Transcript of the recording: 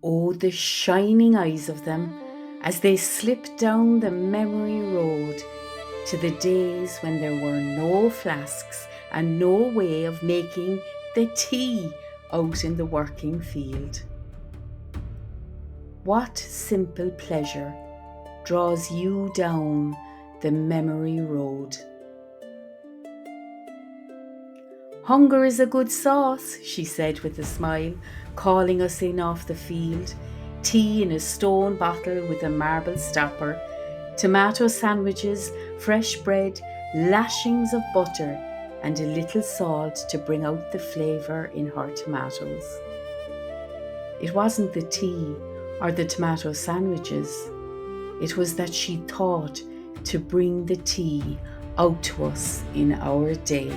Oh, the shining eyes of them as they slipped down the memory road to the days when there were no flasks and no way of making the tea out in the working field. What simple pleasure draws you down the memory road? Hunger is a good sauce, she said with a smile, calling us in off the field. Tea in a stone bottle with a marble stopper, tomato sandwiches, fresh bread, lashings of butter, and a little salt to bring out the flavour in her tomatoes. It wasn't the tea or the tomato sandwiches. It was that she thought to bring the tea out to us in our day.